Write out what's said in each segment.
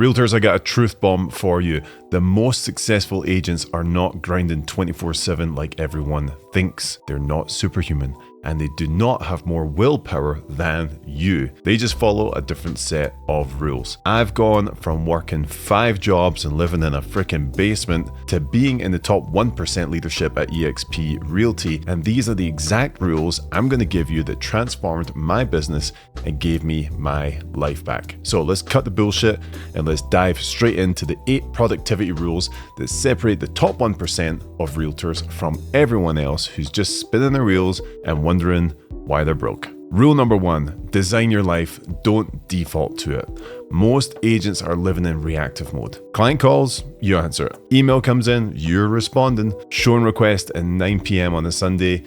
Realtors, I got a truth bomb for you. The most successful agents are not grinding 24/7 like everyone thinks. They're not superhuman, and they do not have more willpower than you. They just follow a different set of rules. I've gone from working 5 jobs and living in a freaking basement to being in the top 1% leadership at eXp Realty, and these are the exact rules I'm going to give you that transformed my business and gave me my life back. So let's cut the bullshit and let's dive straight into the 8 productivity rules that separate the top 1% of realtors from everyone else who's just spinning their wheels and wondering why they're broke. Rule number 1, design your life, don't default to it. Most agents are living in reactive mode. Client calls, you answer it. Email comes in, you're responding. Showing request at 9 p.m. on a Sunday,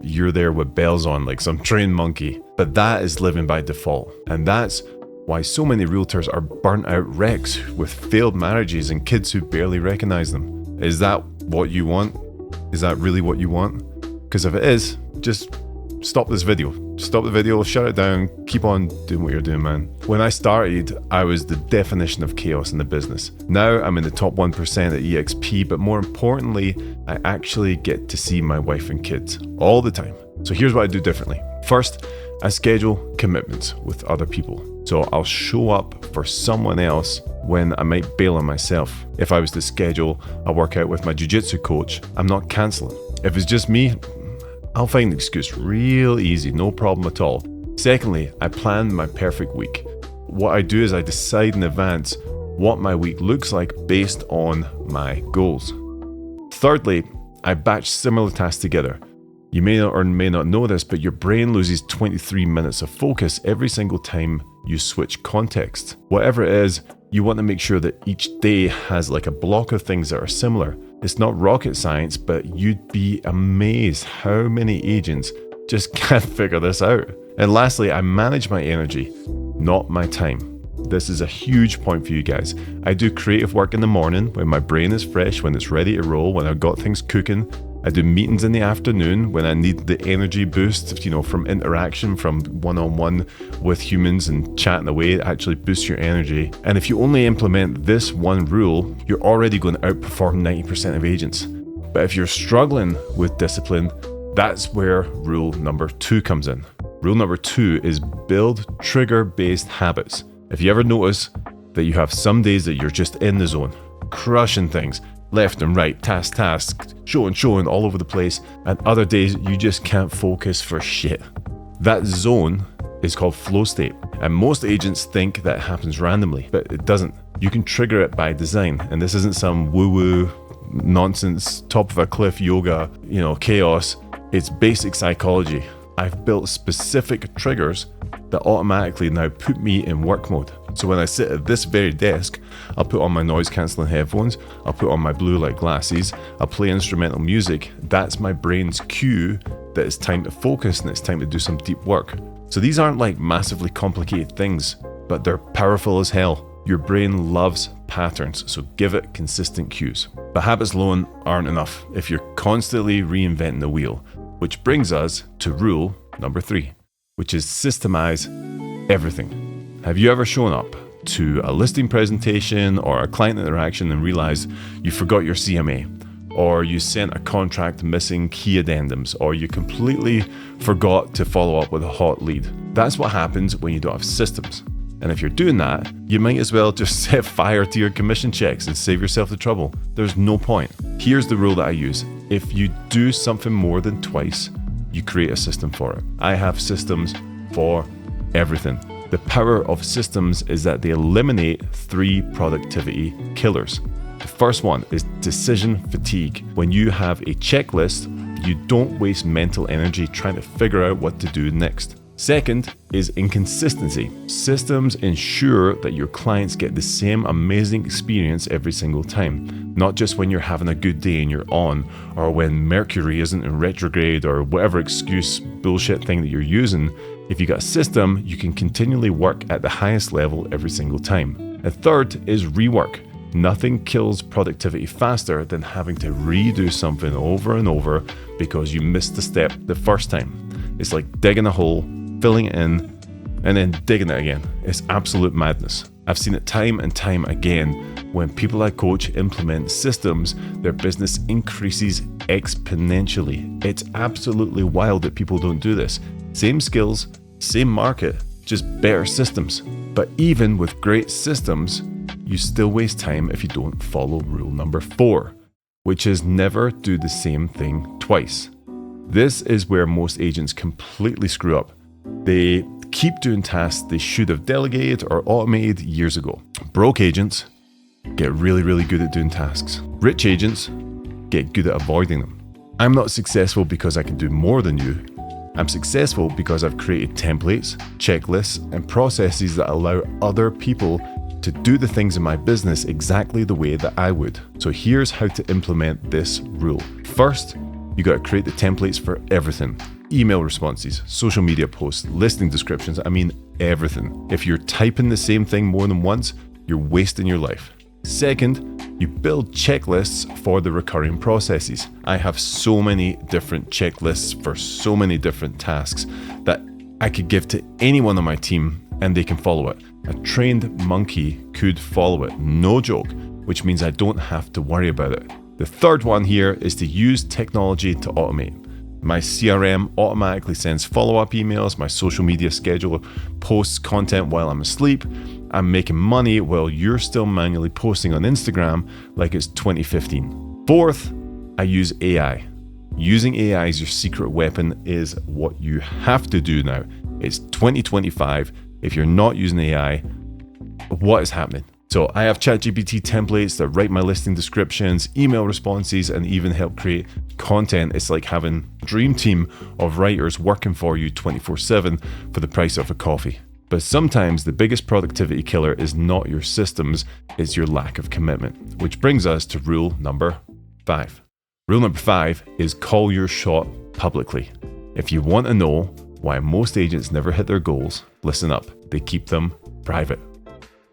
you're there with bells on like some trained monkey. But that is living by default. And that's why so many realtors are burnt out wrecks with failed marriages and kids who barely recognize them. Is that what you want? Is that really what you want? Because if it is, just stop this video. Stop the video, shut it down, keep on doing what you're doing, man. When I started, I was the definition of chaos in the business. Now I'm in the top 1% at eXp, but more importantly, I actually get to see my wife and kids all the time. So here's what I do differently. First, I schedule commitments with other people. So I'll show up for someone else when I might bail on myself. If I was to schedule a workout with my jiu-jitsu coach, I'm not canceling. If it's just me, I'll find an excuse real easy, no problem at all. Secondly, I plan my perfect week. What I do is I decide in advance what my week looks like based on my goals. Thirdly, I batch similar tasks together. You may not or may not know this, but your brain loses 23 minutes of focus every single time you switch context. Whatever it is, you want to make sure that each day has like a block of things that are similar. It's not rocket science, but you'd be amazed how many agents just can't figure this out. And lastly, I manage my energy, not my time. This is a huge point for you guys. I do creative work in the morning when my brain is fresh, when it's ready to roll, when I've got things cooking. I do meetings in the afternoon when I need the energy boost, from interaction, from one-on-one with humans and chatting away. It actually boosts your energy. And if you only implement this one rule, you're already going to outperform 90% of agents. But if you're struggling with discipline, that's where rule number 2 comes in. Rule number 2 is build trigger-based habits. If you ever notice that you have some days that you're just in the zone, crushing things, left and right, task, showing all over the place, and other days you just can't focus for shit. That zone is called flow state, and most agents think that happens randomly, but it doesn't. You can trigger it by design, and this isn't some woo-woo nonsense, top of a cliff yoga, chaos. It's basic psychology. I've built specific triggers that automatically now put me in work mode. So when I sit at this very desk, I'll put on my noise cancelling headphones, I'll put on my blue light glasses, I'll play instrumental music. That's my brain's cue that it's time to focus and it's time to do some deep work. So these aren't like massively complicated things, but they're powerful as hell. Your brain loves patterns, so give it consistent cues. But habits alone aren't enough if you're constantly reinventing the wheel, which brings us to rule number 3, which is systemize everything. Have you ever shown up to a listing presentation or a client interaction and realized you forgot your CMA, or you sent a contract missing key addendums, or you completely forgot to follow up with a hot lead? That's what happens when you don't have systems. And if you're doing that, you might as well just set fire to your commission checks and save yourself the trouble. There's no point. Here's the rule that I use. If you do something more than twice, you create a system for it. I have systems for everything. The power of systems is that they eliminate 3 productivity killers. The first one is decision fatigue. When you have a checklist, you don't waste mental energy trying to figure out what to do next. Second is inconsistency. Systems ensure that your clients get the same amazing experience every single time, not just when you're having a good day and you're on, or when Mercury isn't in retrograde, or whatever excuse bullshit thing that you're using. If you got a system, you can continually work at the highest level every single time. And third is rework. Nothing kills productivity faster than having to redo something over and over because you missed a step the first time. It's like digging a hole, filling it in, and then digging it again. It's absolute madness. I've seen it time and time again. When people I coach implement systems, their business increases exponentially. It's absolutely wild that people don't do this. Same skills, same market, just better systems. But even with great systems, you still waste time if you don't follow rule number 4, which is never do the same thing twice. This is where most agents completely screw up. They keep doing tasks they should have delegated or automated years ago. Broke agents get really, really good at doing tasks. Rich agents get good at avoiding them. I'm not successful because I can do more than you. I'm successful because I've created templates, checklists, and processes that allow other people to do the things in my business exactly the way that I would. So here's how to implement this rule. First, you got to create the templates for everything. Email responses, social media posts, listing descriptions, everything. If you're typing the same thing more than once, you're wasting your life. Second, you build checklists for the recurring processes. I have so many different checklists for so many different tasks that I could give to anyone on my team and they can follow it. A trained monkey could follow it, no joke, which means I don't have to worry about it. The third one here is to use technology to automate. My CRM automatically sends follow-up emails, my social media schedule posts content while I'm asleep. I'm making money while you're still manually posting on Instagram like it's 2015. Fourth, I use AI. Using AI as your secret weapon is what you have to do now. It's 2025. If you're not using AI, what is happening? So I have ChatGPT templates that write my listing descriptions, email responses, and even help create content. It's like having a dream team of writers working for you 24/7 for the price of a coffee. But sometimes the biggest productivity killer is not your systems, it's your lack of commitment. Which brings us to rule number 5. Rule number 5 is call your shot publicly. If you want to know why most agents never hit their goals, listen up. They keep them private.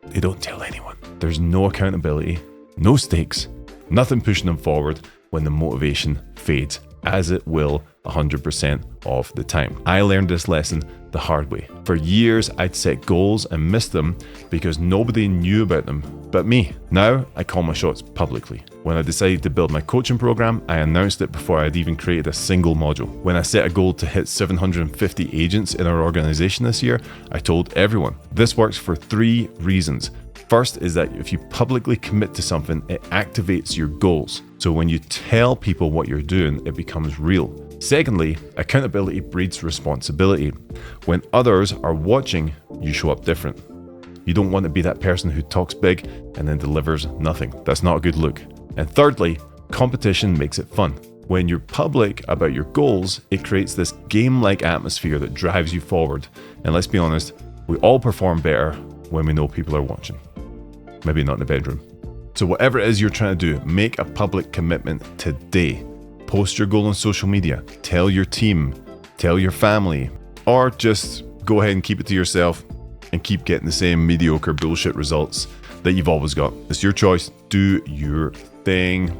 They don't tell anyone. There's no accountability, no stakes, nothing pushing them forward when the motivation fades, as it will 100% of the time. I learned this lesson the hard way. For years, I'd set goals and missed them because nobody knew about them but me. Now, I call my shots publicly. When I decided to build my coaching program, I announced it before I'd even created a single module. When I set a goal to hit 750 agents in our organization this year, I told everyone. This works for 3 reasons. First is that if you publicly commit to something, it activates your goals. So when you tell people what you're doing, it becomes real. Secondly, accountability breeds responsibility. When others are watching, you show up different. You don't want to be that person who talks big and then delivers nothing. That's not a good look. And thirdly, competition makes it fun. When you're public about your goals, it creates this game-like atmosphere that drives you forward. And let's be honest, we all perform better when we know people are watching. Maybe not in the bedroom. So whatever it is you're trying to do, make a public commitment today. Post your goal on social media. Tell your team, tell your family, or just go ahead and keep it to yourself and keep getting the same mediocre bullshit results that you've always got. It's your choice. Do your thing.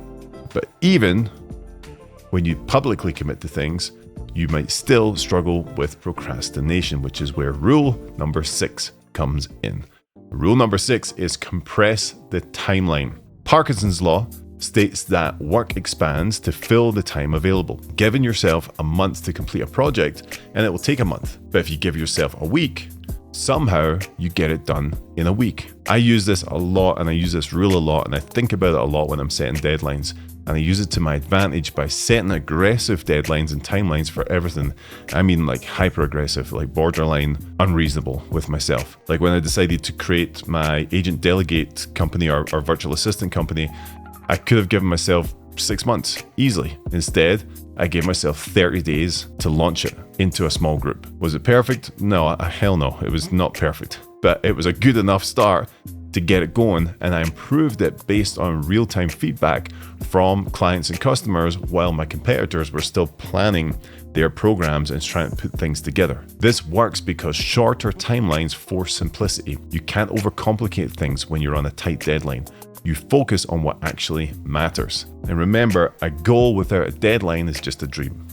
But even when you publicly commit to things, you might still struggle with procrastination, which is where rule number 6 comes in. Rule number 6 is compress the timeline. Parkinson's law states that work expands to fill the time available. Giving yourself a month to complete a project, and it will take a month. But if you give yourself a week, somehow you get it done in a week. I use this a lot, and I use this rule a lot, and I think about it a lot when I'm setting deadlines. And I use it to my advantage by setting aggressive deadlines and timelines for everything. I mean like hyper aggressive, like borderline unreasonable with myself. Like when I decided to create my agent delegate company or virtual assistant company, I could have given myself 6 months easily. Instead, I gave myself 30 days to launch it into a small group. Was it perfect? No, hell no, it was not perfect. But it was a good enough start to get it going, and I improved it based on real-time feedback from clients and customers while my competitors were still planning their programs and trying to put things together. This works because shorter timelines force simplicity. You can't overcomplicate things when you're on a tight deadline. You focus on what actually matters. And remember, a goal without a deadline is just a dream.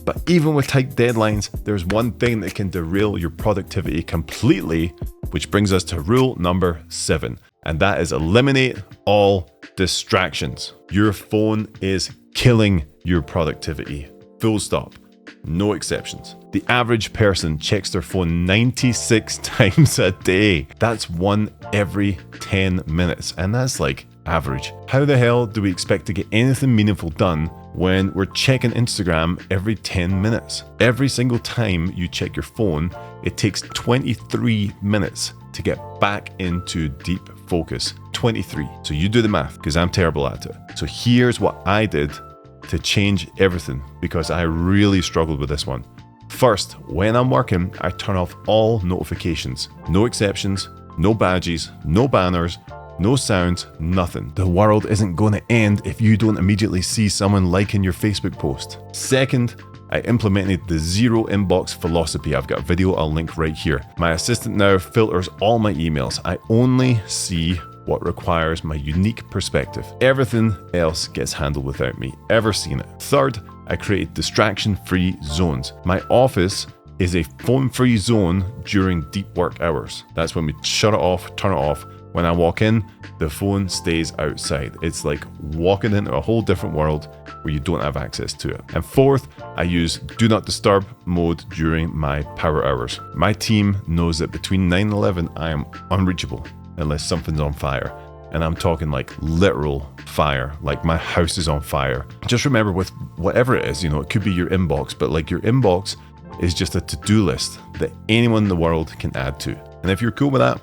But even with tight deadlines, there's one thing that can derail your productivity completely, which brings us to rule number 7, and that is eliminate all distractions. Your phone is killing your productivity. Full stop. No exceptions. The average person checks their phone 96 times a day. That's one every 10 minutes, and that's like average. How the hell do we expect to get anything meaningful done when we're checking Instagram every 10 minutes? Every single time you check your phone, it takes 23 minutes to get back into deep focus. 23. So you do the math, because I'm terrible at it. So here's what I did to change everything, because I really struggled with this one. First, when I'm working, I turn off all notifications. No exceptions, no badges, no banners, no sounds, nothing. The world isn't going to end if you don't immediately see someone liking your Facebook post. Second, I implemented the zero inbox philosophy. I've got a video I'll link right here. My assistant now filters all my emails. I only see what requires my unique perspective. Everything else gets handled without me ever seeing it. Third, I created distraction-free zones. My office is a phone-free zone during deep work hours. That's when we shut it off, turn it off. When I walk in, the phone stays outside. It's like walking into a whole different world where you don't have access to it. And fourth, I use do not disturb mode during my power hours. My team knows that between 9 and 11, I am unreachable unless something's on fire. And I'm talking like literal fire, like my house is on fire. Just remember, with whatever it is, it could be your inbox, but like your inbox is just a to-do list that anyone in the world can add to. And if you're cool with that,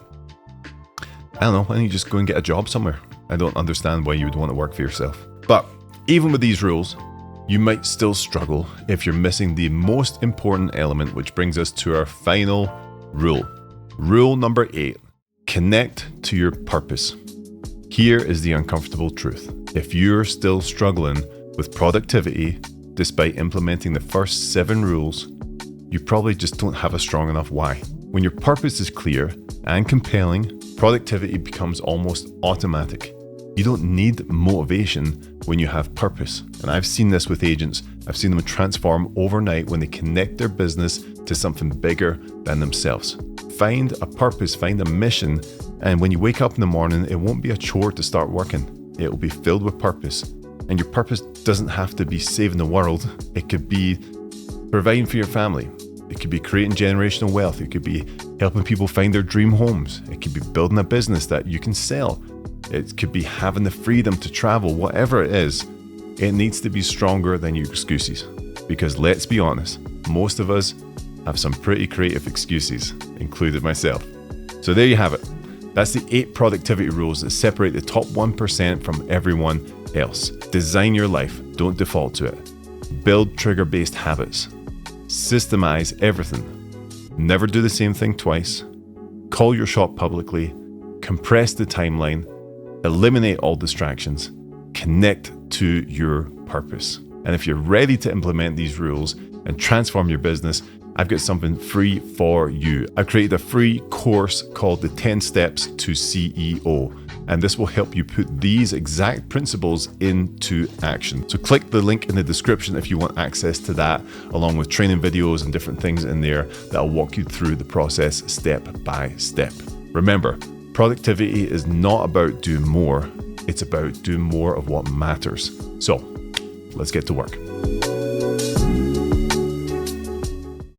I don't know, why don't you just go and get a job somewhere? I don't understand why you would want to work for yourself. But even with these rules, you might still struggle if you're missing the most important element, which brings us to our final rule. Rule number 8, connect to your purpose. Here is the uncomfortable truth. If you're still struggling with productivity, despite implementing the first 7 rules, you probably just don't have a strong enough why. When your purpose is clear and compelling, productivity becomes almost automatic. You don't need motivation when you have purpose. And I've seen this with agents. I've seen them transform overnight when they connect their business to something bigger than themselves. Find a purpose, find a mission, and when you wake up in the morning, it won't be a chore to start working. It will be filled with purpose. And your purpose doesn't have to be saving the world. It could be providing for your family. It could be creating generational wealth. It could be helping people find their dream homes. It could be building a business that you can sell. It could be having the freedom to travel. Whatever it is, it needs to be stronger than your excuses. Because let's be honest, most of us have some pretty creative excuses, including myself. So there you have it. That's the 8 productivity rules that separate the top 1% from everyone else. Design your life. Don't default to it. Build trigger-based habits. Systemize everything. Never do the same thing twice. Call your shot publicly. Compress the timeline. Eliminate all distractions. Connect to your purpose. And if you're ready to implement these rules and transform your business, I've got something free for you. I've created a free course called the 10 Steps to CEO. And this will help you put these exact principles into action. So click the link in the description if you want access to that, along with training videos and different things in there that'll walk you through the process step by step. Remember, productivity is not about doing more. It's about doing more of what matters. So let's get to work.